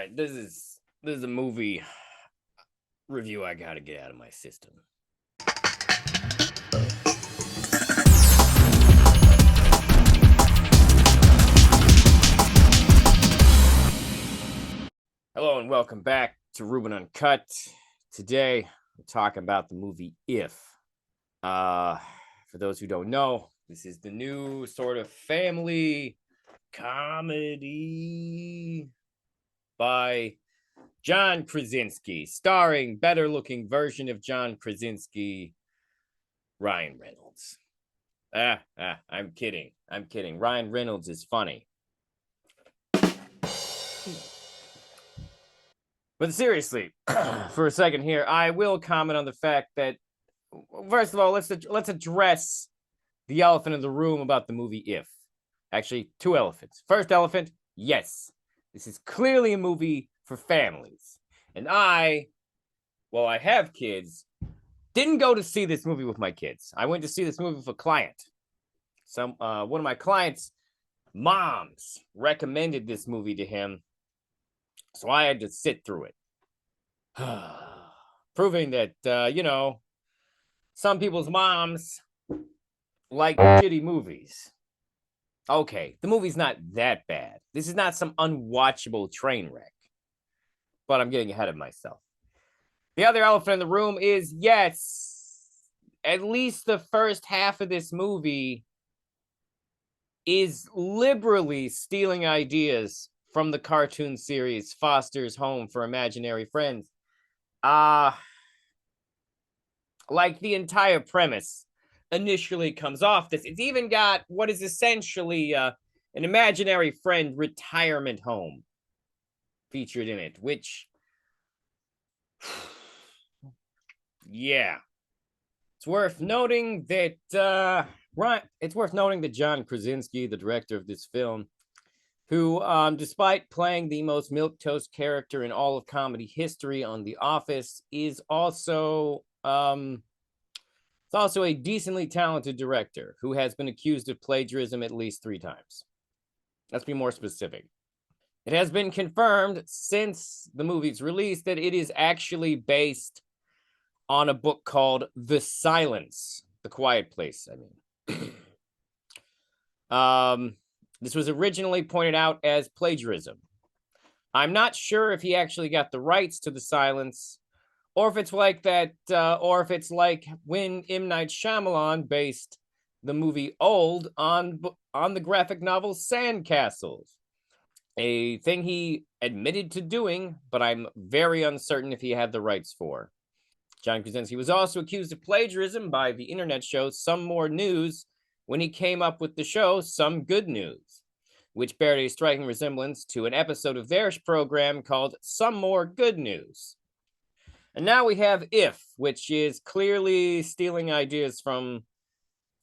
right, this is a movie review I gotta get out of my system. Hello and welcome back to Ruben Uncut. Today we're talking about the movie If. For those who don't know, this is the new sort of family comedy by John Krasinski, starring better-looking version of John Krasinski, Ryan Reynolds. I'm kidding. Ryan Reynolds is funny. But seriously, for a second here, I will comment on the fact that, first of all, let's address the elephant in the room about the movie If. Actually, two elephants. First elephant, yes, this is clearly a movie for families. And I have kids, didn't go to see this movie with my kids. I went to see this movie with a client. One of my clients' moms recommended this movie to him, so I had to sit through it. Proving that, some people's moms like shitty movies. Okay, the movie's not that bad. This is not some unwatchable train wreck. But I'm getting ahead of myself. The other elephant in the room is, yes, at least the first half of this movie is liberally stealing ideas from the cartoon series Foster's Home for Imaginary Friends. Like the entire premise initially comes off this. It's even got what is essentially an imaginary friend retirement home featured in it, which, yeah. It's worth noting that John Krasinski, the director of this film, who, despite playing the most milquetoast character in all of comedy history on The Office, is also a decently talented director who has been accused of plagiarism at least 3 times. Let's be more specific. It has been confirmed since the movie's release that it is actually based on a book called The Silence, The Quiet Place, This was originally pointed out as plagiarism. I'm not sure if he actually got the rights to The Silence, or if it's like that, or if it's like when M. Night Shyamalan based the movie Old on the graphic novel Sandcastles, a thing he admitted to doing, but I'm very uncertain if he had the rights for. John Krasinski was also accused of plagiarism by the internet show Some More News when he came up with the show Some Good News, which bared a striking resemblance to an episode of their program called Some More Good News. And now we have If, which is clearly stealing ideas from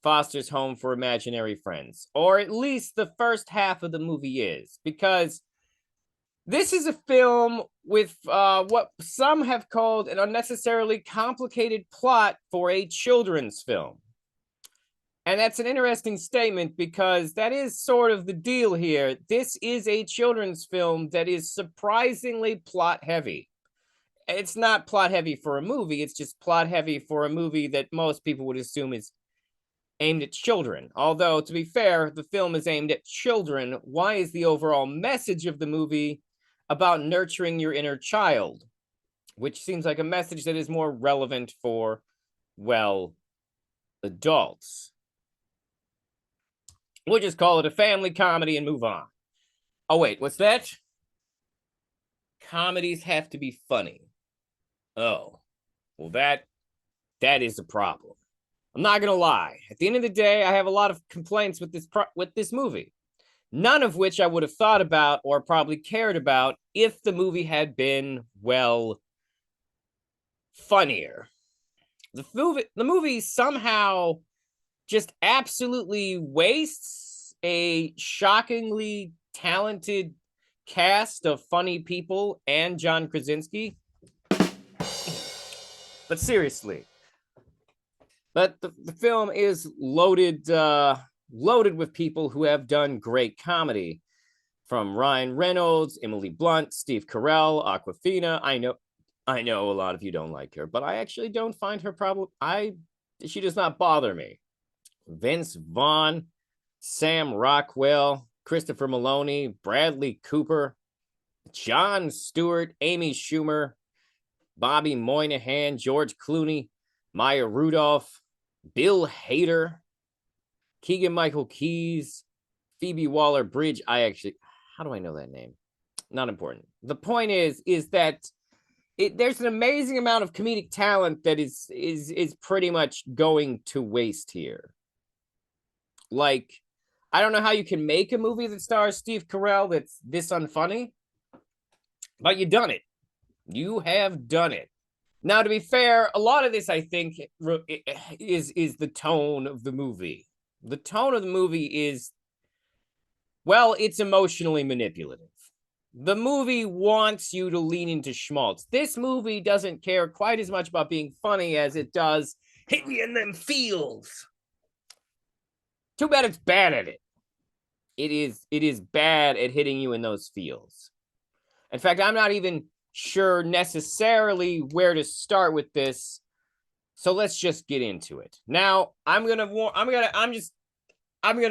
Foster's Home for Imaginary Friends, or at least the first half of the movie is, because this is a film with what some have called an unnecessarily complicated plot for a children's film. And that's an interesting statement because that is sort of the deal here. This is a children's film that is surprisingly plot heavy. It's not plot heavy for a movie, it's just plot heavy for a movie that most people would assume is aimed at children. Although, to be fair, the film is aimed at children. Why is the overall message of the movie about nurturing your inner child? Which seems like a message that is more relevant for, well, adults. We'll just call it a family comedy and move on. Oh, wait, what's that? Comedies have to be funny. Oh, well, that is a problem. I'm not gonna lie. At the end of the day, I have a lot of complaints with this movie. None of which I would have thought about or probably cared about if the movie had been, well, funnier. The movie somehow just absolutely wastes a shockingly talented cast of funny people and John Krasinski. But seriously, but the film is loaded with people who have done great comedy. From Ryan Reynolds, Emily Blunt, Steve Carell, Aquafina. I know a lot of you don't like her, but I actually don't find her problem. She does not bother me. Vince Vaughn, Sam Rockwell, Christopher Maloney, Bradley Cooper, Jon Stewart, Amy Schumer, Bobby Moynihan, George Clooney, Maya Rudolph, Bill Hader, Keegan-Michael Key, Phoebe Waller-Bridge. How do I know that name? Not important. The point is that there's an amazing amount of comedic talent that is pretty much going to waste here. Like, I don't know how you can make a movie that stars Steve Carell that's this unfunny, but you've done it. You have done it. Now, to be fair, a lot of this, I think, is the tone of the movie. The tone of the movie is, well, it's emotionally manipulative. The movie wants you to lean into schmaltz. This movie doesn't care quite as much about being funny as it does hit me in them feels. Too bad it's bad at it. It is bad at hitting you in those feels. In fact, I'm not even sure necessarily where to start with this. So let's just get into it. Now, I'm gonna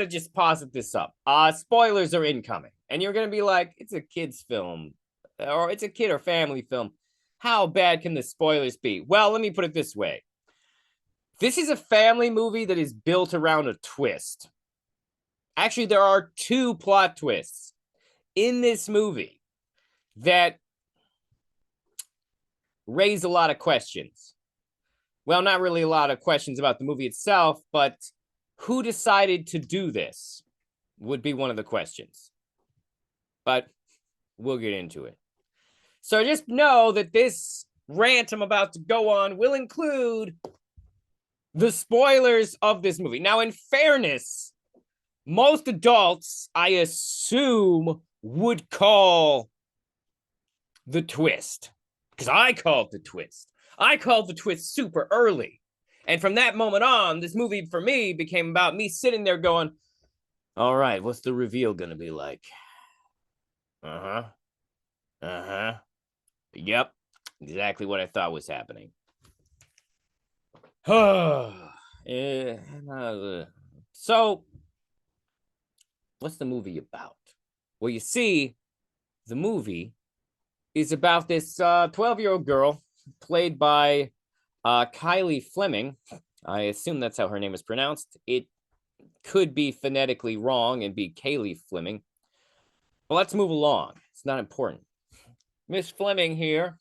just posit this up. Spoilers are incoming. And you're gonna be like, it's a kid's film, or it's a kid or family film. How bad can the spoilers be? Well, let me put it this way. This is a family movie that is built around a twist. Actually, there are 2 plot twists in this movie that raise a lot of questions. Well, not really a lot of questions about the movie itself, but who decided to do this would be one of the questions. But we'll get into it. So just know that this rant I'm about to go on will include the spoilers of this movie. Now, in fairness, most adults, I assume, would call the twist. Because I called the twist. I called the twist super early. And from that moment on, this movie for me became about me sitting there going, all right, what's the reveal going to be like? Yep, exactly what I thought was happening. So, what's the movie about? Well, you see, the movie is about this 12-year-old girl played by Kylie Fleming. I assume that's how her name is pronounced. It could be phonetically wrong and be Kaylee Fleming. But let's move along. It's not important. Miss Fleming here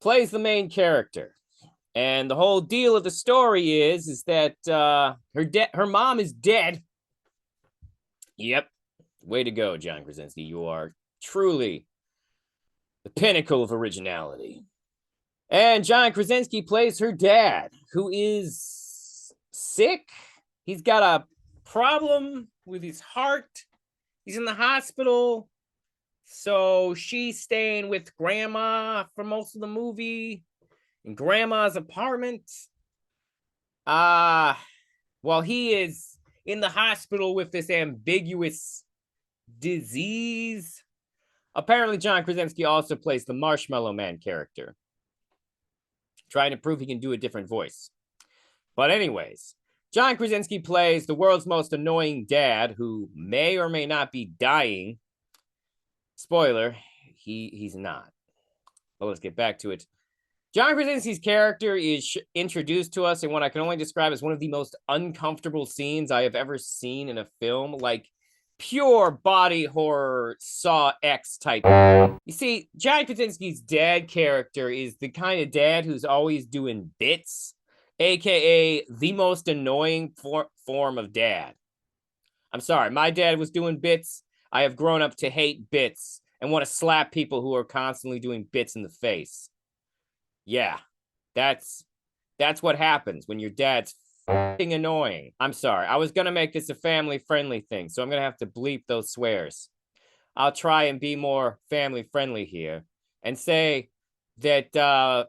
plays the main character. And the whole deal of the story is that her mom is dead. Yep. Way to go, John Krasinski. You are truly the pinnacle of originality. And John Krasinski plays her dad, who is sick. He's got a problem with his heart. He's in the hospital. So she's staying with grandma for most of the movie in grandma's apartment. While he is in the hospital with this ambiguous disease. Apparently, John Krasinski also plays the Marshmallow Man character, trying to prove he can do a different voice. But anyways, John Krasinski plays the world's most annoying dad who may or may not be dying. Spoiler, he's not. But let's get back to it. John Krasinski's character is introduced to us in what I can only describe as one of the most uncomfortable scenes I have ever seen in a film. Like, pure body horror Saw X type. You see, John Krasinski's dad character is the kind of dad who's always doing bits, aka the most annoying form of dad. I'm sorry, my dad was doing bits. I have grown up to hate bits and want to slap people who are constantly doing bits in the face. Yeah, that's what happens when your dad's f***ing annoying. I'm sorry, I was going to make this a family-friendly thing, so I'm going to have to bleep those swears. I'll try and be more family-friendly here and say that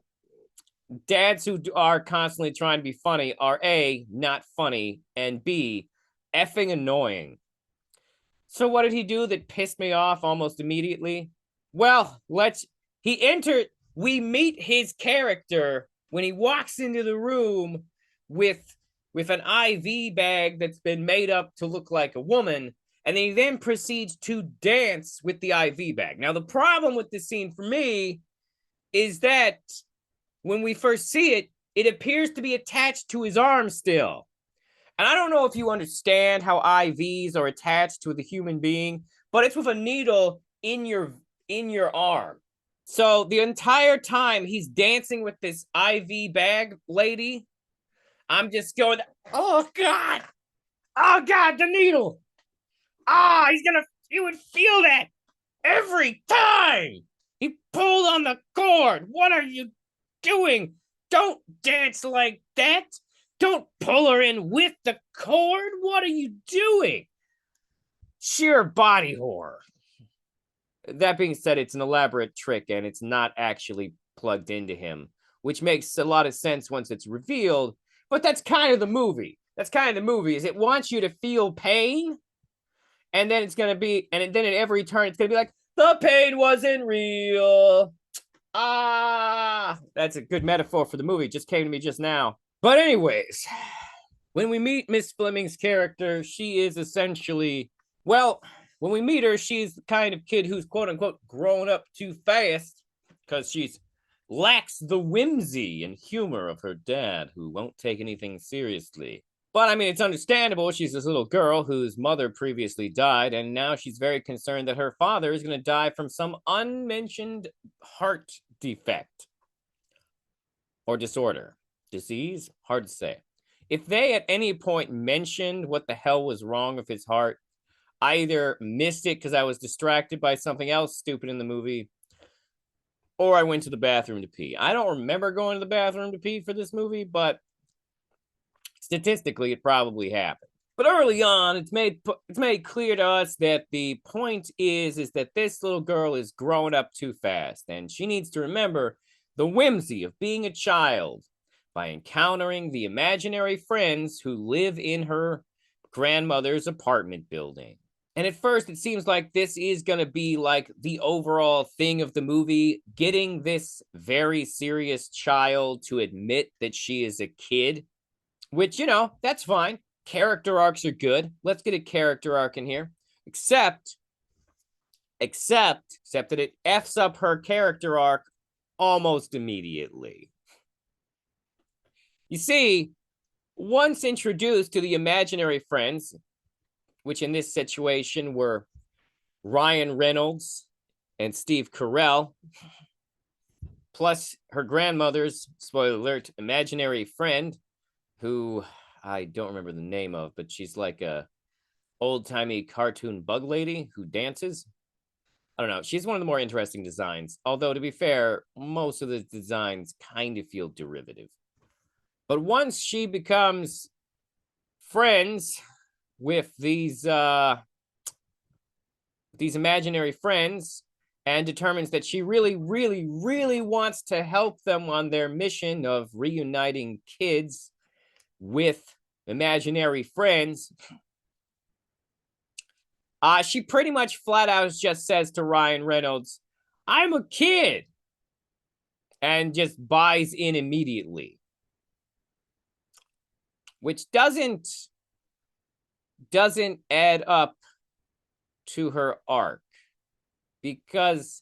dads who are constantly trying to be funny are A, not funny, and B, effing annoying. So what did he do that pissed me off almost immediately? Well, we meet his character when he walks into the room with an IV bag that's been made up to look like a woman, and he then proceeds to dance with the IV bag. Now, the problem with this scene for me is that when we first see it, it appears to be attached to his arm still. And I don't know if you understand how IVs are attached to the human being, but it's with a needle in your arm. So the entire time he's dancing with this IV bag lady, I'm just going, oh God, the needle. He would feel that every time he pulled on the cord. What are you doing? Don't dance like that. Don't pull her in with the cord. What are you doing? Sheer body horror. That being said, it's an elaborate trick and it's not actually plugged into him, which makes a lot of sense once it's revealed. But that's kind of the movie. Is it wants you to feel pain, and then it's going to be, and then at every turn, it's going to be like, the pain wasn't real. That's a good metaphor for the movie. It just came to me just now. But anyways, when we meet Miss Fleming's character, she is essentially, well, when we meet her, she's the kind of kid who's quote unquote grown up too fast because she's lacks the whimsy and humor of her dad, who won't take anything seriously. But I mean, it's understandable. She's this little girl whose mother previously died, and now she's very concerned that her father is going to die from some unmentioned heart defect or disorder. Disease? Hard to say. If they at any point mentioned what the hell was wrong with his heart, I either missed it because I was distracted by something else stupid in the movie, or I went to the bathroom to pee. I don't remember going to the bathroom to pee for this movie, but statistically, it probably happened. But early on, it's made clear to us that the point is that this little girl is growing up too fast, and she needs to remember the whimsy of being a child by encountering the imaginary friends who live in her grandmother's apartment building. And at first, it seems like this is going to be like the overall thing of the movie, getting this very serious child to admit that she is a kid, which, you know, that's fine. Character arcs are good. Let's get a character arc in here. Except that it F's up her character arc almost immediately. You see, once introduced to the imaginary friends, which in this situation were Ryan Reynolds and Steve Carell, plus her grandmother's, spoiler alert, imaginary friend, who I don't remember the name of, but she's like a old-timey cartoon bug lady who dances. I don't know. She's one of the more interesting designs. Although, to be fair, most of the designs kind of feel derivative. But once she becomes friends with these imaginary friends and determines that she really, really, really wants to help them on their mission of reuniting kids with imaginary friends, she pretty much flat out just says to Ryan Reynolds, "I'm a kid," and just buys in immediately, which doesn't add up to her arc, because,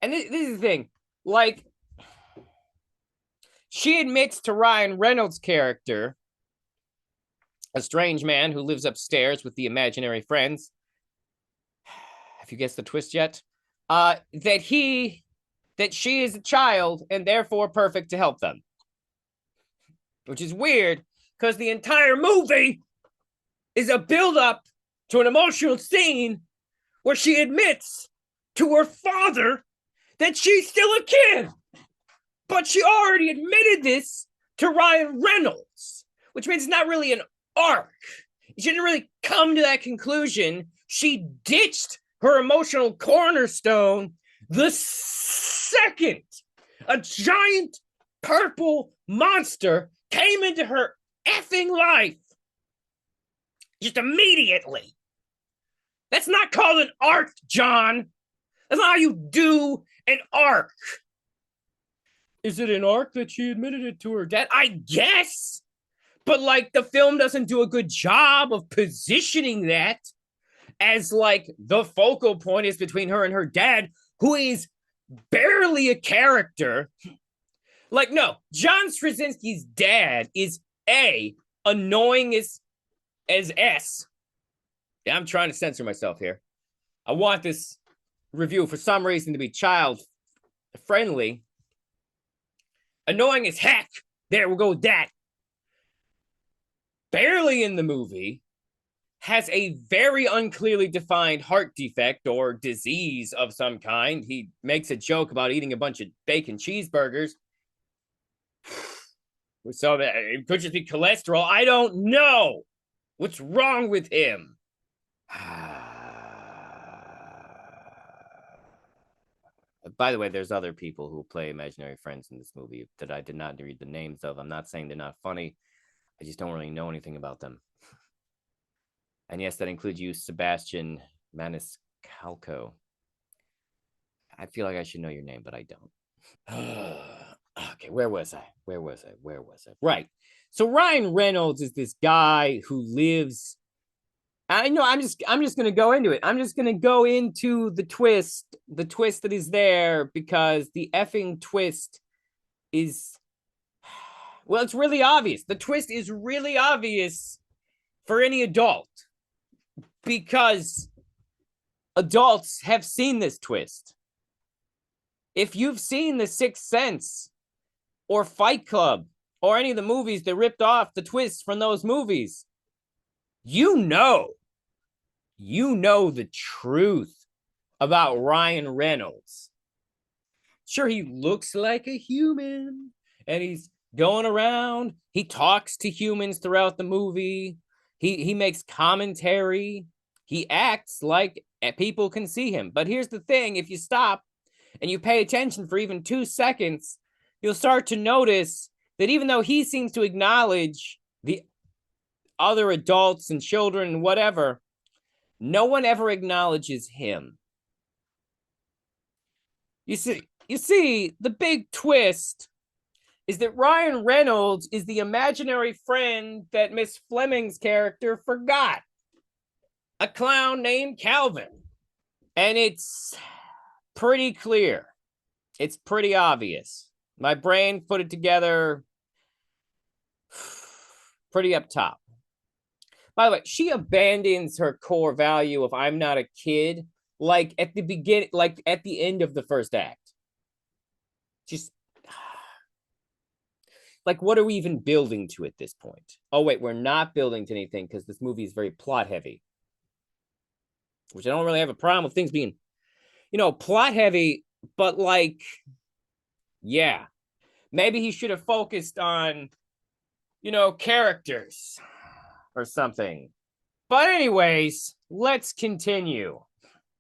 and this is the thing, like, she admits to Ryan Reynolds' character, a strange man who lives upstairs with the imaginary friends, have you guessed the twist yet? That she is a child and therefore perfect to help them. Which is weird, because the entire movie is a build-up to an emotional scene where she admits to her father that she's still a kid. But she already admitted this to Ryan Reynolds, which means it's not really an arc. She didn't really come to that conclusion. She ditched her emotional cornerstone the second a giant purple monster came into her effing life. Just immediately. That's not called an arc, John. That's not how you do an arc. Is it an arc that she admitted it to her dad? I guess. But like the film doesn't do a good job of positioning that as like the focal point is between her and her dad, who is barely a character. Like, no, John Krasinski's dad is annoying as S. I'm trying to censor myself here. I want this review for some reason to be child friendly. Annoying as heck. There, we'll go with that. Barely in the movie, has a very unclearly defined heart defect or disease of some kind. He makes a joke about eating a bunch of bacon cheeseburgers. So that it could just be cholesterol. I don't know. What's wrong with him? By the way, there's other people who play imaginary friends in this movie that I did not read the names of. I'm not saying they're not funny. I just don't really know anything about them. And yes, that includes you, Sebastian Maniscalco. I feel like I should know your name, but I don't. Okay, where was I? Right. So Ryan Reynolds is this guy who lives. I know. I'm just gonna go into it. I'm just gonna go into the twist that is there, because the effing twist is. Well, it's really obvious. The twist is really obvious for any adult, because adults have seen this twist. If you've seen The Sixth Sense or Fight Club or any of the movies that ripped off the twists from those movies, you know the truth about Ryan Reynolds. Sure, he looks like a human and he's going around. He talks to humans throughout the movie. He makes commentary. He acts like people can see him. But here's the thing. If you stop and you pay attention for even 2 seconds, you'll start to notice that even though he seems to acknowledge the other adults and children and whatever, no one ever acknowledges him. You see, the big twist is that Ryan Reynolds is the imaginary friend that Miss Fleming's character forgot. A clown named Calvin. And it's pretty clear. It's pretty obvious. My brain put it together pretty up top. By the way, she abandons her core value of I'm not a kid, like at the beginning, like at the end of the first act. Just like, what are we even building to at this point? Oh, wait, we're not building to anything because this movie is very plot heavy, which I don't really have a problem with things being, plot heavy, but like, yeah, maybe he should have focused on, characters or something. But anyways, let's continue.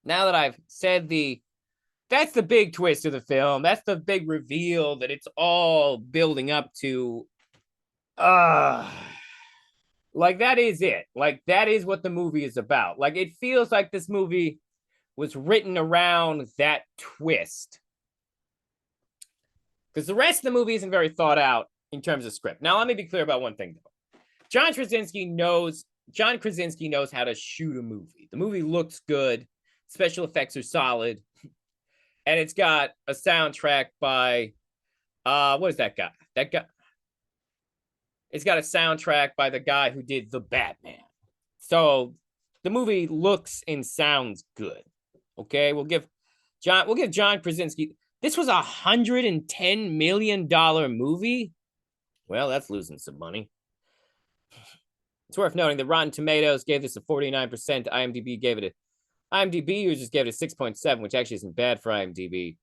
Now that I've said that's the big twist of the film. That's the big reveal that it's all building up to. Like, that is it. Like, that is what the movie is about. Like, it feels like this movie was written around that twist. Because the rest of the movie isn't very thought out in terms of script. Now, let me be clear about one thing, though. John Krasinski knows how to shoot a movie. The movie looks good. Special effects are solid. And it's got a soundtrack by, what is that guy? It's got a soundtrack by the guy who did The Batman. So the movie looks and sounds good. Okay, we'll give John Krasinski. This was $110 million movie. Well, that's losing some money. It's worth noting that Rotten Tomatoes gave this a 49%. IMDb users gave it a 6.7, which actually isn't bad for IMDb.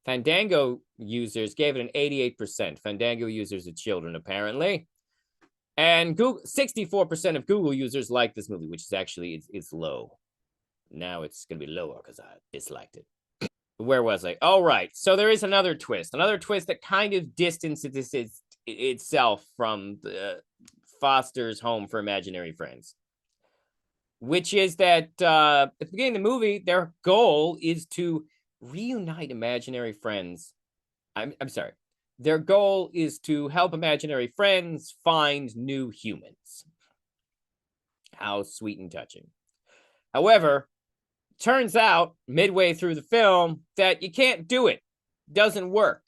Fandango users gave it an 88%. Fandango users are children, apparently. And 64% of Google users like this movie, which is actually, it's low. Now it's going to be lower because I disliked it. Where was I? Oh, right. So there is another twist that kind of distances itself from the Foster's Home for Imaginary Friends. which is that at the beginning of the movie, their goal is to reunite imaginary friends. I'm sorry. Their goal is to help imaginary friends find new humans. How sweet and touching. However, turns out midway through the film that you can't do it. Doesn't work.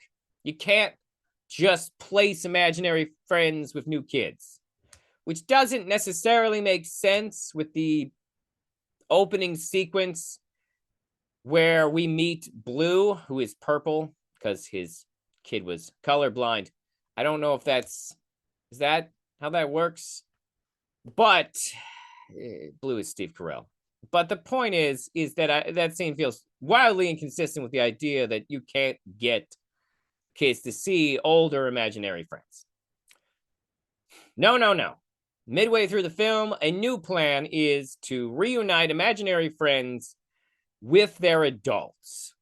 You can't just place imaginary friends with new kids, which doesn't necessarily make sense with the opening sequence where we meet Blue, who is purple because his kid was colorblind. I don't know if is that how that works? But Blue is Steve Carell. But the point is that that scene feels wildly inconsistent with the idea that you can't get kids to see older imaginary friends. No. Midway through the film, a new plan is to reunite imaginary friends with their adults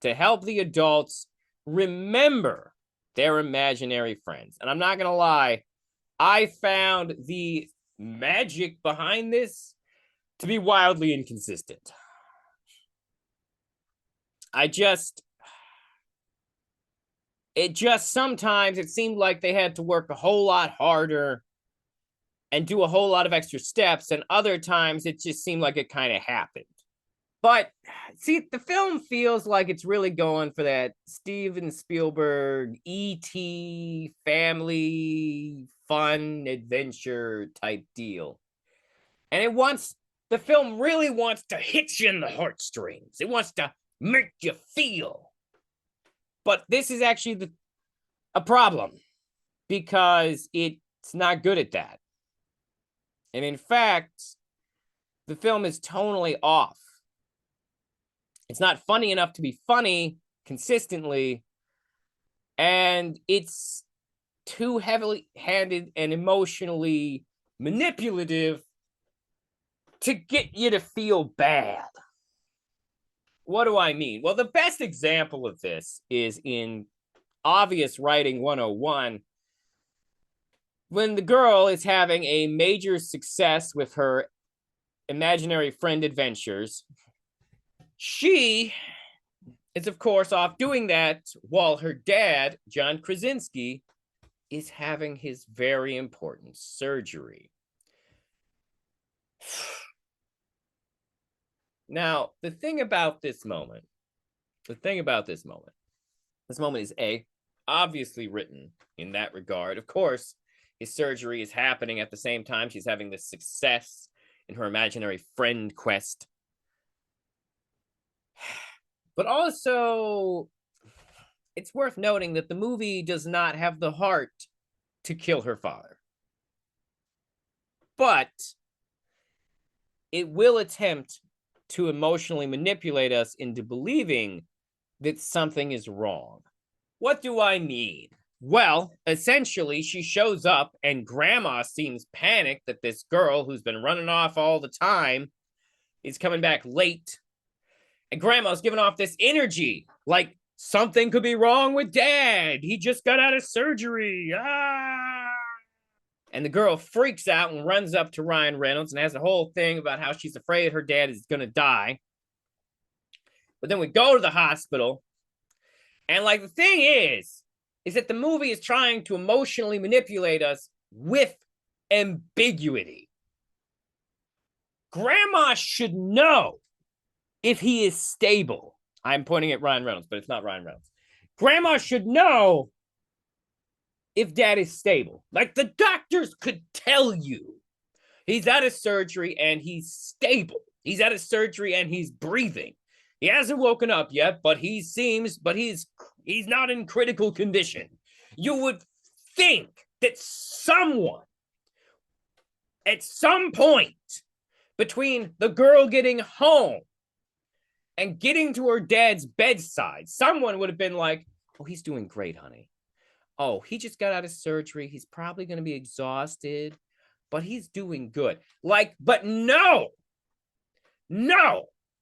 to help the adults remember their imaginary friends. And I'm not going to lie, I found the magic behind this to be wildly inconsistent. Sometimes it seemed like they had to work a whole lot harder and do a whole lot of extra steps, and other times it just seemed like it kind of happened. But see, the film feels like it's really going for that Steven Spielberg E.T. family fun adventure type deal. And the film really wants to hit you in the heartstrings. It wants to make you feel. But this is actually a problem because it's not good at that. And in fact, the film is tonally off. It's not funny enough to be funny consistently, and it's too heavily handed and emotionally manipulative to get you to feel bad. What do I mean? Well, the best example of this is in Obvious Writing 101, when the girl is having a major success with her imaginary friend adventures. She is, of course, off doing that while her dad, John Krasinski, is having his very important surgery. Now, this moment is obviously written in that regard. Of course, his surgery is happening at the same time she's having this success in her imaginary friend quest. But also, it's worth noting that the movie does not have the heart to kill her father. But it will attempt to emotionally manipulate us into believing that something is wrong. What do I mean? Well, essentially, she shows up and Grandma seems panicked that this girl who's been running off all the time is coming back late. And Grandma's giving off this energy like something could be wrong with Dad. He just got out of surgery. And the girl freaks out and runs up to Ryan Reynolds and has a whole thing about how she's afraid her dad is going to die. But then we go to the hospital. And like the thing is that the movie is trying to emotionally manipulate us with ambiguity. Grandma should know if he is stable. I'm pointing at Ryan Reynolds, but it's not Ryan Reynolds. Grandma should know if Dad is stable. Like the doctors could tell you he's out of surgery and he's stable. He's out of surgery and he's breathing. He hasn't woken up yet, but he's not in critical condition. You would think that someone at some point between the girl getting home and getting to her dad's bedside, someone would have been like, oh, he's doing great, honey. Oh, he just got out of surgery. He's probably going to be exhausted, but he's doing good. But no.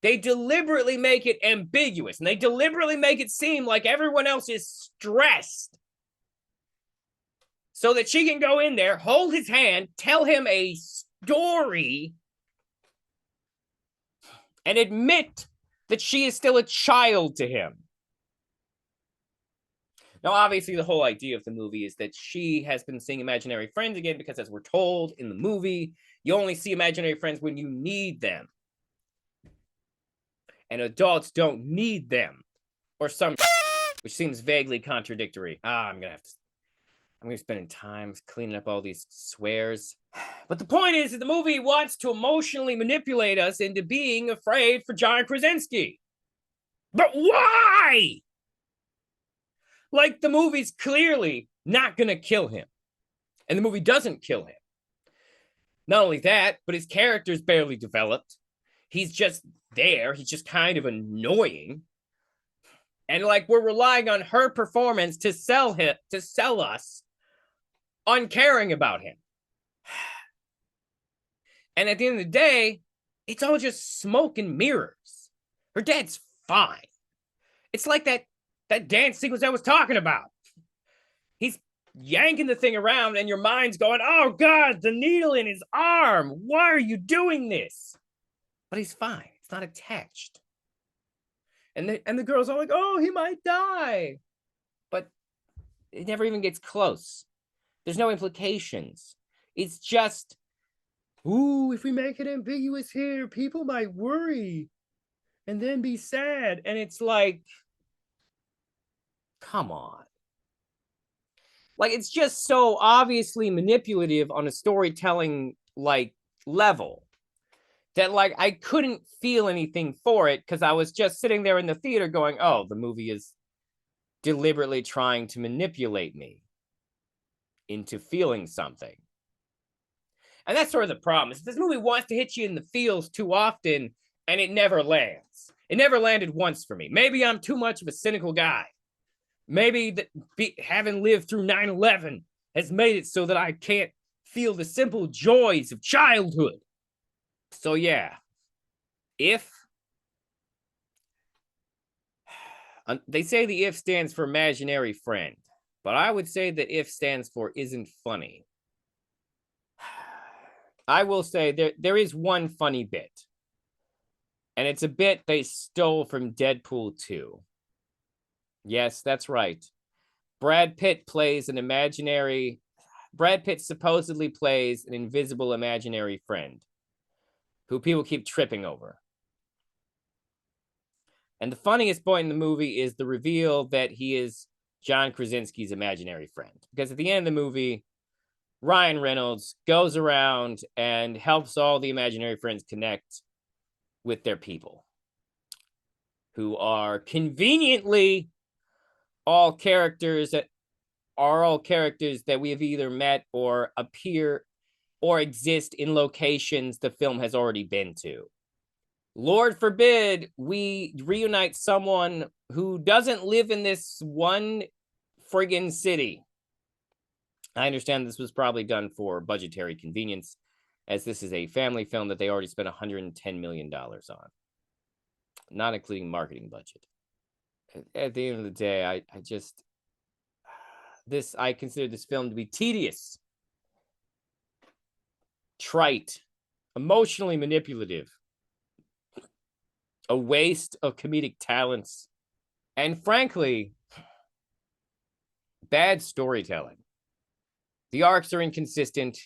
They deliberately make it ambiguous, and they deliberately make it seem like everyone else is stressed so that she can go in there, hold his hand, tell him a story and admit that she is still a child to him. Now, obviously, the whole idea of the movie is that she has been seeing imaginary friends again because, as we're told in the movie, you only see imaginary friends when you need them. And adults don't need them. Or some which seems vaguely contradictory. I'm going to spend time cleaning up all these swears. But the point is that the movie wants to emotionally manipulate us into being afraid for John Krasinski. But why? Like, the movie's clearly not going to kill him. And the movie doesn't kill him. Not only that, but his character's barely developed. He's just there. He's just kind of annoying. And like, we're relying on her performance to sell us on caring about him. And at the end of the day, it's all just smoke and mirrors. Her dad's fine. It's like that dance sequence I was talking about. He's yanking the thing around and your mind's going, oh God, the needle in his arm. Why are you doing this? But he's fine. It's not attached. And the girls are like, oh, he might die. But it never even gets close. There's no implications. It's just, ooh, if we make it ambiguous here, people might worry and then be sad. And it's like, come on. Like, it's just so obviously manipulative on a storytelling, like, level that, like, I couldn't feel anything for it because I was just sitting there in the theater going, oh, the movie is deliberately trying to manipulate me into feeling something. And that's sort of the problem. Is this movie wants to hit you in the feels too often, and it never lands. It never landed once for me. Maybe I'm too much of a cynical guy. Maybe having lived through 9/11 has made it so that I can't feel the simple joys of childhood. So yeah, if they say the if stands for imaginary friend, but I would say that if stands for isn't funny. I will say there is one funny bit, and it's a bit they stole from Deadpool 2. Yes, that's right. Brad Pitt supposedly plays an invisible imaginary friend who people keep tripping over. And the funniest point in the movie is the reveal that he is John Krasinski's imaginary friend. Because at the end of the movie, Ryan Reynolds goes around and helps all the imaginary friends connect with their people, who are conveniently all characters that we have either met or appear or exist in locations the film has already been to. Lord forbid we reunite someone who doesn't live in this one friggin' city. I understand this was probably done for budgetary convenience, as this is a family film that they already spent $110 million on, not including marketing budget. At the end of the day, I consider this film to be tedious, trite, emotionally manipulative, a waste of comedic talents, and frankly, bad storytelling. The arcs are inconsistent.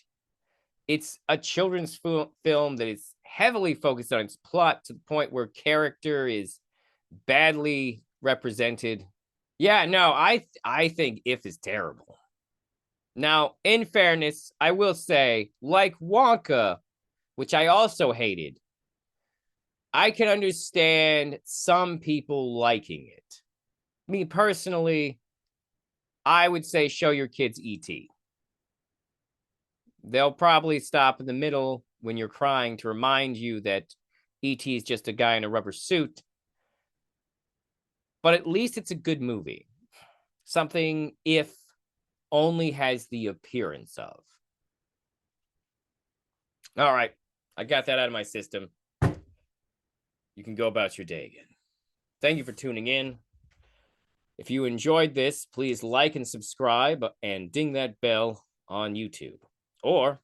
It's a children's film that is heavily focused on its plot to the point where character is badly represented. Yeah, no, I think If is terrible. Now, in fairness, I will say, like Wonka, which I also hated, I can understand some people liking it. Me personally, I would say show your kids E.T. They'll probably stop in the middle when you're crying to remind you that E.T. is just a guy in a rubber suit. But at least it's a good movie. Something If only has the appearance of. All right, I got that out of my system. You can go about your day again. Thank you for tuning in. If you enjoyed this, please like and subscribe and ding that bell on YouTube. Or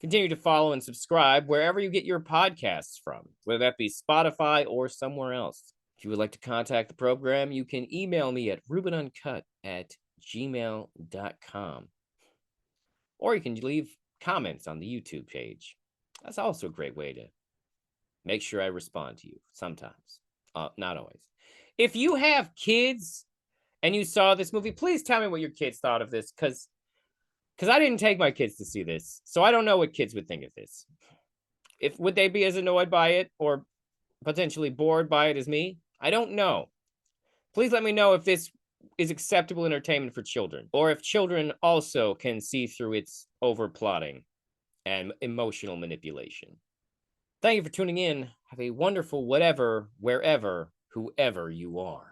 Continue to follow and subscribe wherever you get your podcasts from, whether that be Spotify or somewhere else. If you would like to contact the program, you can email me at rubenuncut@gmail.com. Or you can leave comments on the YouTube page. That's also a great way to make sure I respond to you sometimes. Not always. If you have kids and you saw this movie, please tell me what your kids thought of this, because I didn't take my kids to see this, so I don't know what kids would think of this. Would they be as annoyed by it or potentially bored by it as me? I don't know. Please let me know if this is acceptable entertainment for children, or if children also can see through its overplotting and emotional manipulation. Thank you for tuning in. Have a wonderful whatever, wherever, whoever you are.